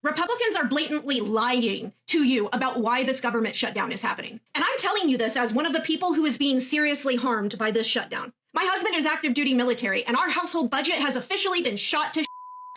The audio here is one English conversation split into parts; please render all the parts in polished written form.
Republicans are blatantly lying to you about why this government shutdown is happening. And I'm telling you this as one of the people who is being seriously harmed by this shutdown. My husband is active duty military, and our household budget has officially been shot to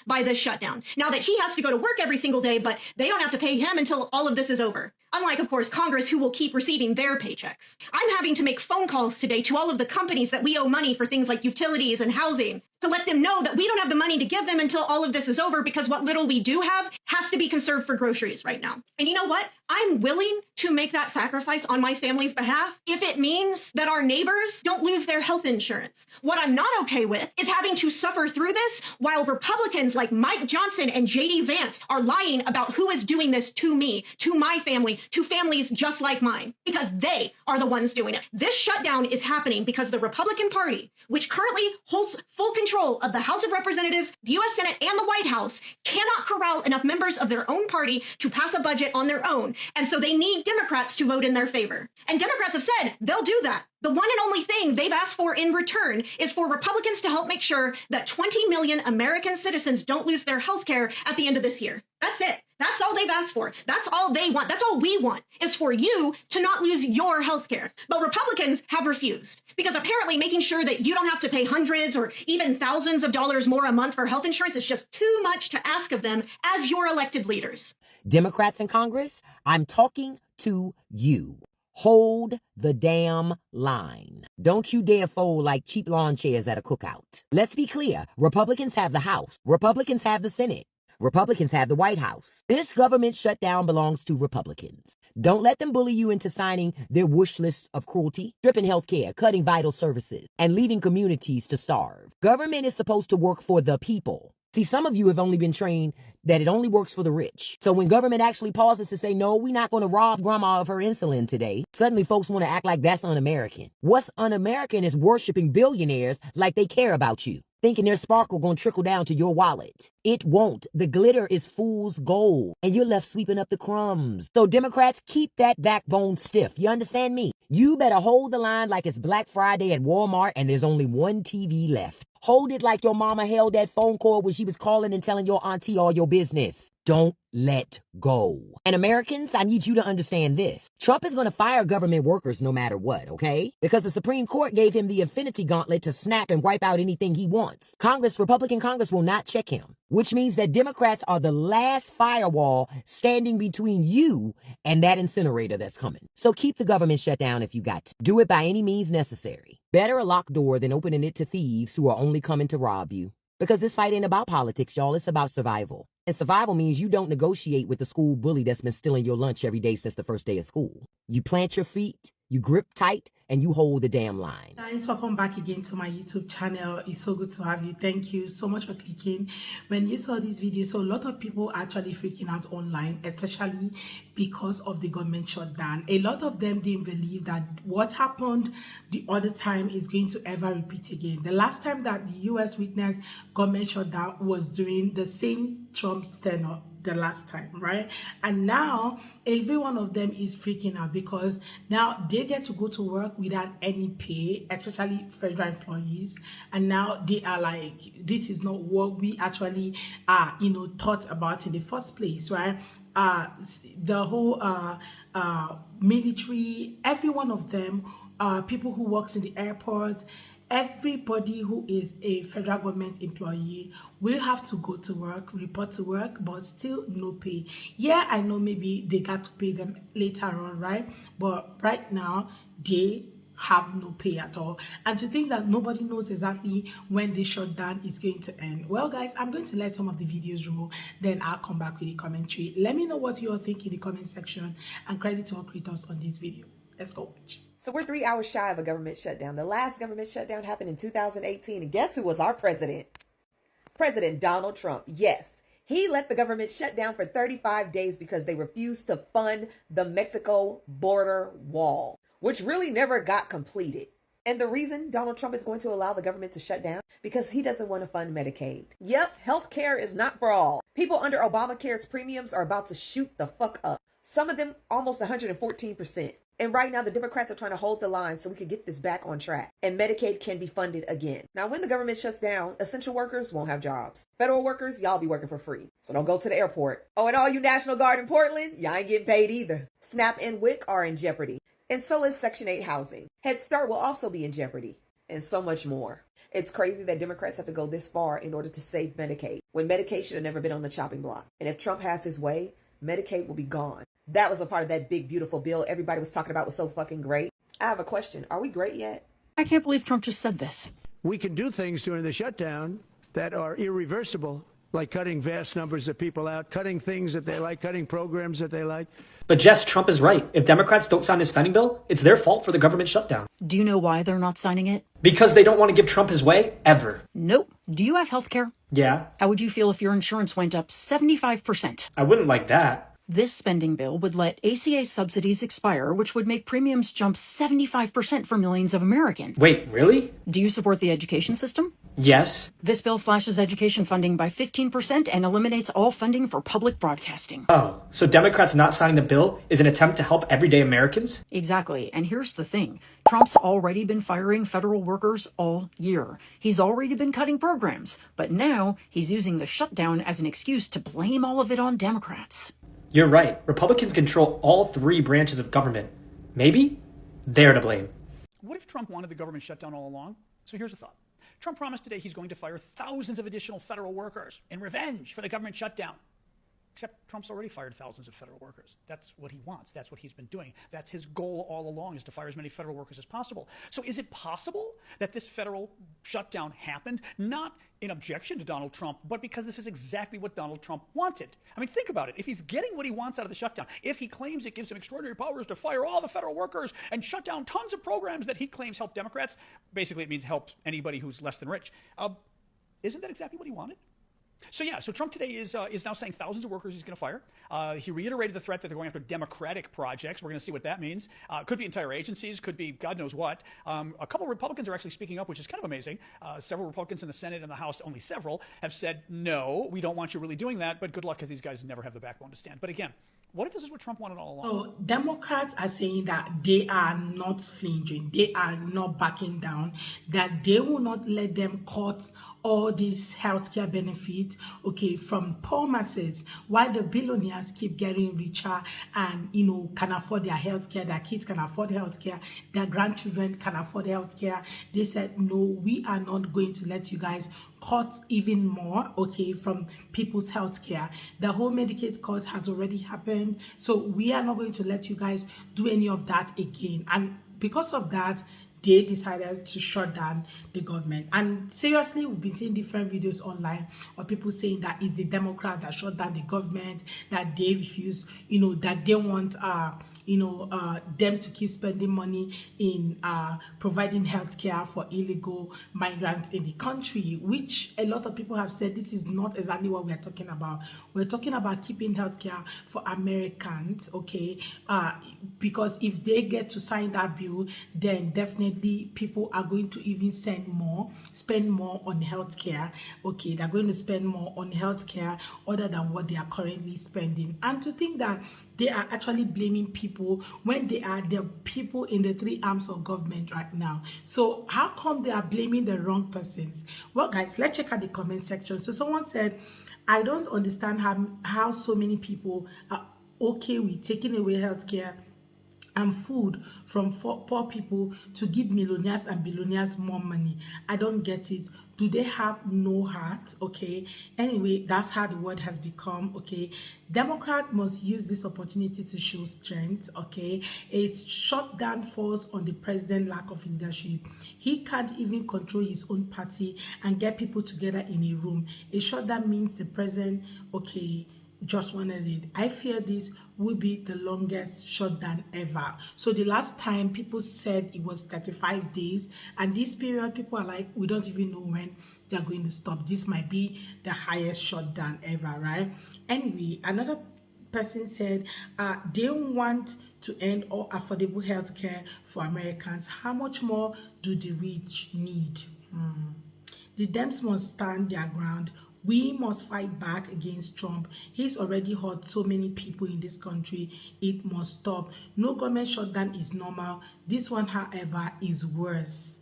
by this shutdown. Now that he has to go to work every single day, but they don't have to pay him until all of this is over. Unlike, of course, Congress, who will keep receiving their paychecks. I'm having to make phone calls today to all of the companies that we owe money for things like utilities and housing to let them know that we don't have the money to give them until all of this is over, because what little we do have has to be conserved for groceries right now. And you know what? I'm willing to make that sacrifice on my family's behalf if it means that our neighbors don't lose their health insurance. What I'm not okay with is having to suffer through this while Republicans like Mike Johnson and JD Vance are lying about who is doing this to me, to my family, to families just like mine, because they are the ones doing it. This shutdown is happening because the Republican Party, which currently holds full control of the House of Representatives, the U.S. Senate, and the White House, cannot corral enough members of their own party to pass a budget on their own. And so they need Democrats to vote in their favor. And Democrats have said they'll do that. The one and only thing they've asked for in return is for Republicans to help make sure that 20 million American citizens don't lose their health care at the end of this year. That's it. That's all they've asked for. That's all they want. That's all we want, is for you to not lose your health care. But Republicans have refused, because apparently making sure that you don't have to pay hundreds or even thousands of dollars more a month for health insurance is just too much to ask of them as your elected leaders. Democrats in Congress, I'm talking to you. Hold the damn line. Don't you dare fold like cheap lawn chairs at a cookout. Let's be clear. Republicans have the House. Republicans have the Senate. Republicans have the White House. This government shutdown belongs to Republicans. Don't let them bully you into signing their wish lists of cruelty, stripping health care, cutting vital services, and leaving communities to starve. Government is supposed to work for the people. See, some of you have only been trained that it only works for the rich. So when government actually pauses to say, no, we're not going to rob grandma of her insulin today, suddenly folks want to act like that's un-American. What's un-American is worshiping billionaires like they care about you, thinking their sparkle gonna trickle down to your wallet. It won't. The glitter is fool's gold, and you're left sweeping up the crumbs. So Democrats, keep that backbone stiff. You understand me? You better hold the line like it's Black Friday at Walmart and there's only one TV left. Hold it like your mama held that phone cord when she was calling and telling your auntie all your business. Don't let go. And Americans, I need you to understand this. Trump is going to fire government workers no matter what, okay? Because the Supreme Court gave him the infinity gauntlet to snap and wipe out anything he wants. Republican Congress will not check him, which means that Democrats are the last firewall standing between you and that incinerator that's coming. So keep the government shut down if you got to. Do it by any means necessary. Better a locked door than opening it to thieves who are only coming to rob you. Because this fight ain't about politics, y'all. It's about survival. And survival means you don't negotiate with the school bully that's been stealing your lunch every day since the first day of school. You plant your feet, you grip tight, and you hold the damn line. Guys, welcome back again to my YouTube channel. It's so good to have you. Thank you so much for clicking. When you saw this video, so a lot of people actually freaking out online, especially because of the government shutdown. A lot of them didn't believe that what happened the other time is going to ever repeat again. The last time that the US witnessed government shutdown was during the same Trump's tenure the last time, right? And now every one of them is freaking out because now they get to go to work without any pay, especially federal employees, and now they are like, this is not what we actually thought about in the first place, right? The whole military, every one of them, people who works in the airport, everybody who is a federal government employee will have to go to work, report to work, but still no pay. Yeah, I know maybe they got to pay them later on, right? But right now, they have no pay at all. And to think that nobody knows exactly when this shutdown is going to end. Well, guys, I'm going to let some of the videos roll, then I'll come back with the commentary. Let me know what you all think in the comment section, and credit to all creators on this video. Let's go watch. So we're 3 hours shy of a government shutdown. The last government shutdown happened in 2018. And guess who was our president? President Donald Trump. Yes, he let the government shut down for 35 days because they refused to fund the Mexico border wall, which really never got completed. And the reason Donald Trump is going to allow the government to shut down? Because he doesn't want to fund Medicaid. Yep, health care is not for all. People under Obamacare's premiums are about to shoot the fuck up. Some of them almost 114%. And right now, the Democrats are trying to hold the line so we can get this back on track and Medicaid can be funded again. Now, when the government shuts down, essential workers won't have jobs. Federal workers, y'all be working for free. So don't go to the airport. Oh, and all you National Guard in Portland, y'all ain't getting paid either. SNAP and WIC are in jeopardy. And so is Section 8 housing. Head Start will also be in jeopardy. And so much more. It's crazy that Democrats have to go this far in order to save Medicaid, when Medicaid should have never been on the chopping block. And if Trump has his way, Medicaid will be gone. That was a part of that big, beautiful bill everybody was talking about was so fucking great. I have a question. Are we great yet? I can't believe Trump just said this. We can do things during the shutdown that are irreversible, like cutting vast numbers of people out, cutting things that they like, cutting programs that they like. But Jess, Trump is right. If Democrats don't sign this spending bill, it's their fault for the government shutdown. Do you know why they're not signing it? Because they don't want to give Trump his way, ever. Nope. Do you have health care? Yeah. How would you feel if your insurance went up 75%? I wouldn't like that. This spending bill would let ACA subsidies expire, which would make premiums jump 75% for millions of Americans. Wait, really? Do you support the education system? Yes. This bill slashes education funding by 15% and eliminates all funding for public broadcasting. Oh, so Democrats not signing the bill is an attempt to help everyday Americans? Exactly. And here's the thing. Trump's already been firing federal workers all year. He's already been cutting programs. But now he's using the shutdown as an excuse to blame all of it on Democrats. You're right. Republicans control all three branches of government. Maybe they're to blame. What if Trump wanted the government shut down all along? So here's a thought. Trump promised today he's going to fire thousands of additional federal workers in revenge for the government shutdown. Except Trump's already fired thousands of federal workers. That's what he wants. That's what he's been doing. That's his goal all along, is to fire as many federal workers as possible. So is it possible that this federal shutdown happened not in objection to Donald Trump, but because this is exactly what Donald Trump wanted? I mean, think about it. If he's getting what he wants out of the shutdown, if he claims it gives him extraordinary powers to fire all the federal workers and shut down tons of programs that he claims help Democrats, basically it means help anybody who's less than rich. Isn't that exactly what he wanted? So yeah, so Trump today is now saying thousands of workers he's going to fire. He reiterated the threat that they're going after Democratic projects. We're going to see what that means. Could be entire agencies, could be God knows what. A couple of Republicans are actually speaking up, which is kind of amazing. Several Republicans in the Senate and the House, only several, have said, no, we don't want you really doing that, but good luck, because these guys never have the backbone to stand. But again, what if this is what Trump wanted all along? So Democrats are saying that they are not flinching, they are not backing down, that they will not let them cut all these healthcare benefits, okay, from poor masses, while the billionaires keep getting richer and, you know, can afford their healthcare, their kids can afford healthcare, their grandchildren can afford healthcare. They said, no, we are not going to let you guys cut even more, okay, from people's healthcare. The whole Medicaid cut has already happened, so we are not going to let you guys do any of that again. And because of that, they decided to shut down the government. And seriously, we've been seeing different videos online of people saying that it's the Democrat that shut down the government, that they refuse, you know, that they want them to keep spending money in providing healthcare for illegal migrants in the country, which a lot of people have said this is not exactly what we're talking about. We're talking about keeping healthcare for Americans, okay? Because if they get to sign that bill, then definitely people are going to even spend more on healthcare, okay? They're going to spend more on healthcare other than what they are currently spending. And to think that they are actually blaming people when they are the people in the three arms of government right now. So how come they are blaming the wrong persons? Well, guys, let's check out the comment section. So someone said, I don't understand how so many people are okay with taking away healthcare and food from poor people to give millionaires and billionaires more money. I don't get it. Do they have no heart? Okay. Anyway, that's how the world has become. Okay. Democrat must use this opportunity to show strength. Okay. A shutdown falls on the president's lack of leadership. He can't even control his own party and get people together in a room. A shutdown means the president, okay, just wanted it. I fear this will be the longest shutdown ever. So the last time people said it was 35 days, and this period people are like, we don't even know when they're going to stop. This might be the highest shutdown ever, right? Anyway, another person said they want to end all affordable health care for Americans. How much more do the rich need? The Dems must stand their ground We must fight back against Trump. He's already hurt so many people in this country. It must stop. No government shutdown is normal. This one, however, is worse.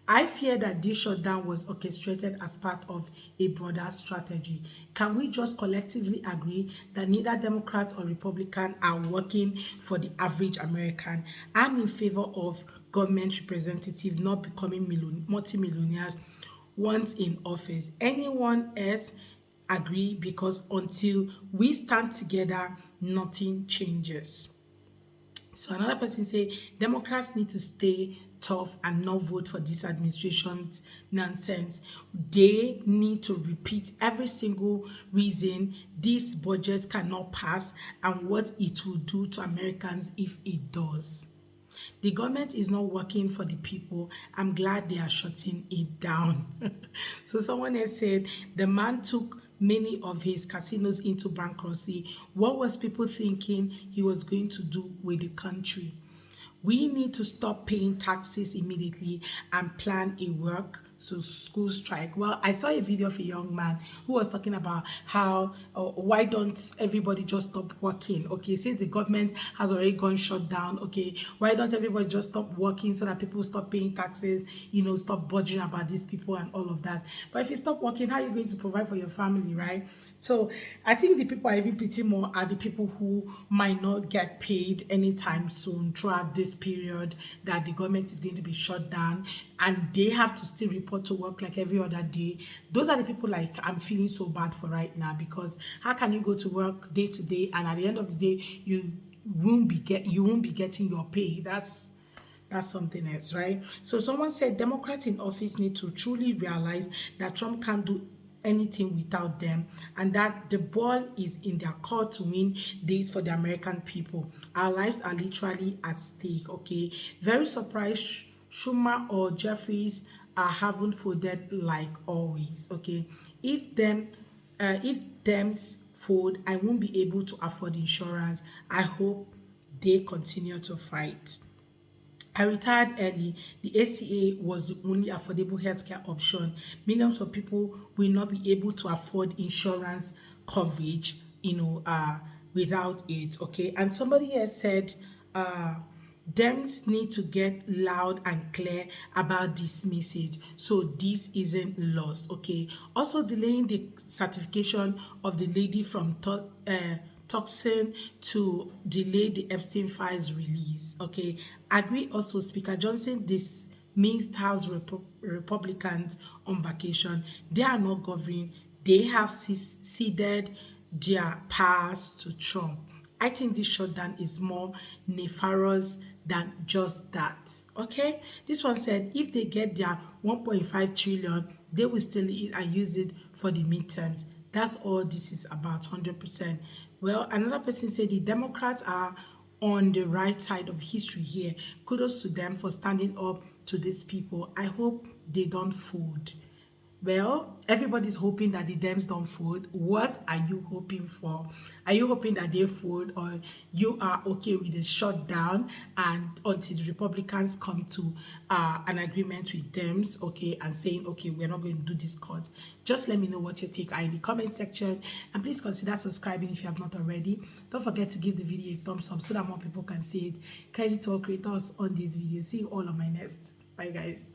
I fear that this shutdown was orchestrated as part of a broader strategy. Can we just collectively agree that neither Democrats or Republicans are working for the average American? I'm in favor of government representatives not becoming multimillionaires once in office. Anyone else agree? Because until we stand together, nothing changes. So another person say Democrats need to stay tough and not vote for this administration's nonsense. They need to repeat every single reason this budget cannot pass and what it will do to Americans if it does. The government is not working for the people. I'm glad they are shutting it down. So someone else said the man took many of his casinos into bankruptcy. What was people thinking he was going to do with the country? We need to stop paying taxes immediately and plan a school strike. Well, I saw a video of a young man who was talking about how why don't everybody just stop working? Okay, since the government has already gone shut down, okay, why don't everybody just stop working so that people stop paying taxes, stop budging about these people and all of that. But if you stop working, how are you going to provide for your family, right? So I think the people I even pity more are the people who might not get paid anytime soon throughout this period that the government is going to be shut down, and they have to still report to work like every other day. Those are the people like I'm feeling so bad for right now, because how can you go to work day to day and at the end of the day you won't be getting your pay? That's something else, right? So someone said Democrats in office need to truly realize that Trump can't do anything without them, and that the ball is in their court to win this for the American people. Our lives are literally at stake. Okay, very surprised Schumer or Jeffries haven't folded like always. Okay, if them's fold, I won't be able to afford insurance. I hope they continue to fight. I retired early. The ACA was the only affordable healthcare option. Millions of people will not be able to afford insurance coverage, without it. Okay. And somebody here said, Dems need to get loud and clear about this message so this isn't lost. Okay. Also, delaying the certification of the lady from Tucson to delay the Epstein files release. Okay, agree. Also, Speaker Johnson dismissed House Republicans on vacation. They are not governing. They have ceded their powers to Trump. I think this shutdown is more nefarious than just that. Okay, this one said if they get their 1.5 trillion, they will still eat and use it for the midterms. That's all this is about, 100%. Well, another person said the Democrats are on the right side of history here. Kudos to them for standing up to these people. I hope they don't fold. Well, everybody's hoping that the Dems don't fold. What are you hoping for? Are you hoping that they fold, or you are okay with the shutdown and until the Republicans come to an agreement with Dems, okay, and saying, okay, we're not going to do this cause? Just let me know what your take are in the comment section, and please consider subscribing if you have not already. Don't forget to give the video a thumbs up so that more people can see it. Credit to all creators on this video. See you all on my next. Bye, guys.